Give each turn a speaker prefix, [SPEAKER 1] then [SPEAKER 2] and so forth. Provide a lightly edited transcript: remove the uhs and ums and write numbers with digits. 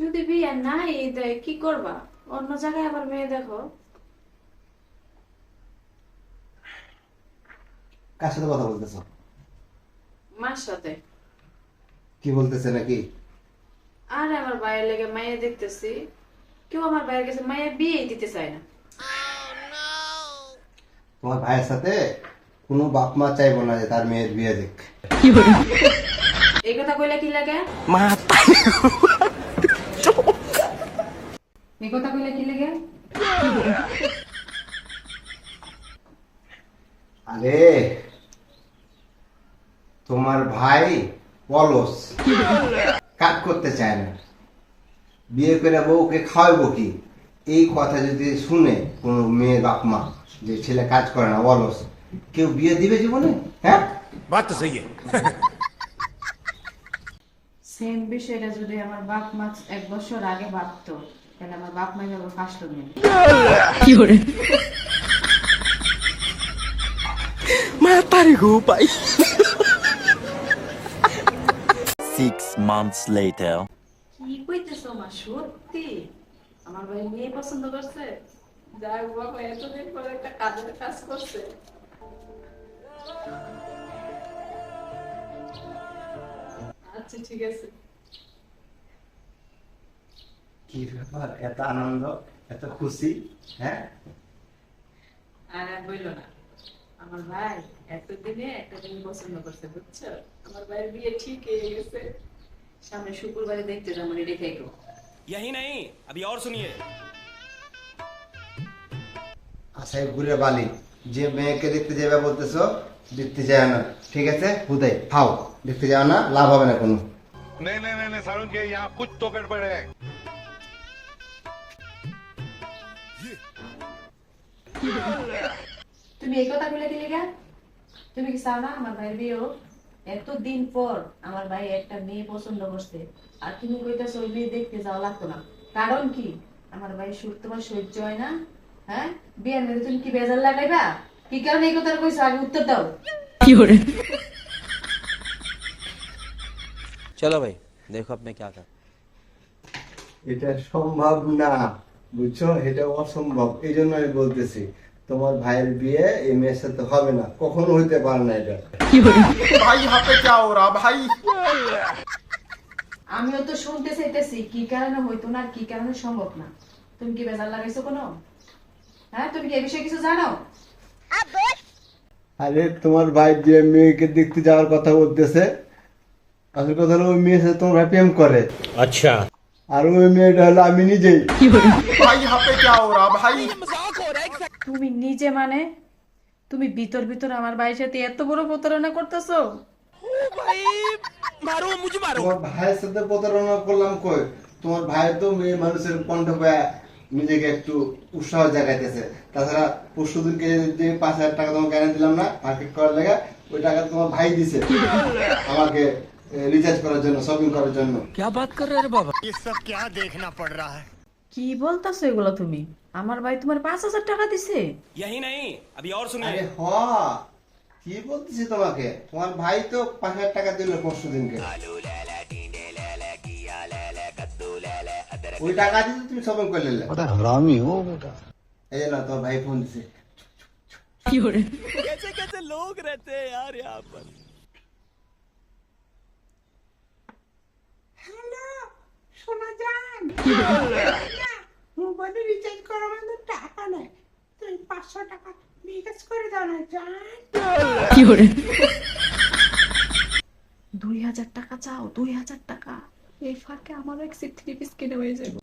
[SPEAKER 1] যদি বিয়ে নাই দেয় কি করবা? অন্য জায়গায় আবার মেয়ে দেখো।
[SPEAKER 2] কার সাথে কথা বলতেছো?
[SPEAKER 1] মার সাথে।
[SPEAKER 2] কি বলতেছে নাকি?
[SPEAKER 1] আর আমার বাইরে লেগে মাইয়া দেখতেছি, কেউ আমার বাইরের কাছে মাইয়া বিয়ে দিতে চায় না।
[SPEAKER 2] তোমার ভাইয়ের সাথে কোনো বাপ মা চাইবো না যে তার মেয়ের বিয়ে দেখ।
[SPEAKER 1] এই কথা কইলে কি লাগে? এই কথা কইলে কি লাগে?
[SPEAKER 2] আরে তোমার ভাই অলস, কাজ করতে চায় না, বিয়ে করে বউকে খাওয়াবো কি? এই কথা যদি শুনে কোনো মেয়ের বাপ মা যে ছেলে কাজ করে না, অলস, কেউ বিয়ে দিবে জীবনে? হ্যাঁ,
[SPEAKER 3] बात तो सही है।
[SPEAKER 1] সেম বিষয়টা যদি আমার বাপ মা 1 বছর আগে ভাবতো, তাহলে আমার বাপ মা যাবে ফাঁসলো নিয়ে।
[SPEAKER 4] Six months later.
[SPEAKER 1] কি কইতেছো মা, সত্যি আমার ভাই মেয়ে পছন্দ করছে? যাক বাবা, এতদিন পরে একটা কাজের কাজ করছে। আচ্ছা ঠিক আছে।
[SPEAKER 2] কি ব্যাপার, এত আনন্দ, এত খুশি? হ্যাঁ,
[SPEAKER 1] আর বইলো না, আমার ভাই এতদিনে একটা মেয়ে পছন্দ করছে, বুঝছো? আমার ভাইয়ের বিয়ে ঠিক হয়ে গেছে। সামনে শুক্রবারে দেখতে যাবো, রেখে গো।
[SPEAKER 3] यही नहीं, अभी और सुनिए।
[SPEAKER 2] আশায় ঘুরে বালি, যে মেয়েকে দেখতে যাবে বলতেছো, দেখতে যায় না, ঠিক আছে? হুদাই খাও, দেখতে যাও না, লাভ হবে না কোনো।
[SPEAKER 5] नहीं नहीं नहीं नहीं सारुण के यहाँ कुछ तो गड़बड़ है।
[SPEAKER 1] তুমি এই কথা বলে দিলে কেন? তুমি কি চাও না আমার ভাইয়ের বিয়ে হোক? এতদিন পর আমার ভাই একটা মেয়ে পছন্দ করছে, আর তুমি কইতাছো ওই মেয়ে দেখতে যাওয়া লাগতো না। কারণ কি? আমার ভাই সুখ তোমার সহ্য হয় না? হ্যাঁ, বিয়ের মধ্যে তুমি কি বেজার লাগাইবা? কি কারণে এই কথা কইছো, আগে উত্তর দাও।
[SPEAKER 4] चलो भाई देखो अब मैं क्या कर।
[SPEAKER 2] এটা সম্ভব না, বুঝছো? এটা অসম্ভব। এই জন্য আমি বলতেছি তোমার ভাইয়ের বিয়ে এই মেয়ের সাথে হবে না, কখনো হইতে পারে না এটা।
[SPEAKER 3] भाई यहाँ पे क्या हो रहा भाई?
[SPEAKER 1] আমিও তো শুনতে চাইতেছি কি কারণে হইতো না, আর কি কারণে সম্ভব না। তুমি কি বেজার লাগাইছো কোনো? হ্যাঁ, তুমি কি এই বিষয়ে কিছু জানো?
[SPEAKER 2] আরে তোমার ভাই যে মেয়েকে দেখতে যাওয়ার কথা বলতেছে, আসল কথা হলো ওই মেয়ের সাথে তোমার ভাই প্রেম করে।
[SPEAKER 3] अच्छा
[SPEAKER 2] আর ওই মেয়েটা হলো আমি নিজেই।
[SPEAKER 3] भाई यहाँ पे क्या हो रहा भाई?
[SPEAKER 1] তুমি নিজে মানে তুমি ভিতর ভিতর আমার ভাইয়ের সাথে এত বড় প্রতারণা করতেছো?
[SPEAKER 3] मारो मुझे मारो।
[SPEAKER 2] তোমার ভাইয়ের সাথে প্রতারণা করলাম কই? তোমার ভাই তো মেয়ে মানুষের কণ্ঠ পায় নিজেকে একটু উৎসাহ জাগাইতেছে। তাছাড়া পরশুদিনকে যে 5,000 টাকা তোমাকে এনে দিলাম না মার্কেট করার লেগে, ওই টাকা তোমার ভাই দিছে আমাকে রিচার্জ করার জন্য, শপিং করার জন্য।
[SPEAKER 4] क्या बात कर रहे हैं बाबा?
[SPEAKER 5] ये सब क्या देखना पड़ रहा है।
[SPEAKER 1] কি বলতাছো এগুলো তুমি? আমার ভাই তোমার 5,000 টাকা দিছে?
[SPEAKER 3] यही नहीं, अभी और
[SPEAKER 2] আরে
[SPEAKER 3] सुनिए।
[SPEAKER 2] হ, কি বলতেছি তোমাকে, তোমার ভাই তো 5,000 টাকা দিল পরশুদিনকে। ওই টাকা দিয়ে তুমি শপিং করে নিলে।
[SPEAKER 5] हरामी हो बेटा।
[SPEAKER 2] এই না, তোমার ভাই ফোন দিছে।
[SPEAKER 4] कैसे कैसे लोग रहते हैं यार यहाँ पर।
[SPEAKER 6] শোনা যান মোবাইলে রিচার্জ করার মতো টাকা নাই, তুই 500 টাকা রিচার্জ করে দাও না জান।
[SPEAKER 1] 2,000 টাকা চাও? 2,000 টাকা? এই ফাঁকে আমারও এক 3 পিস কিনে হয়ে যাবে।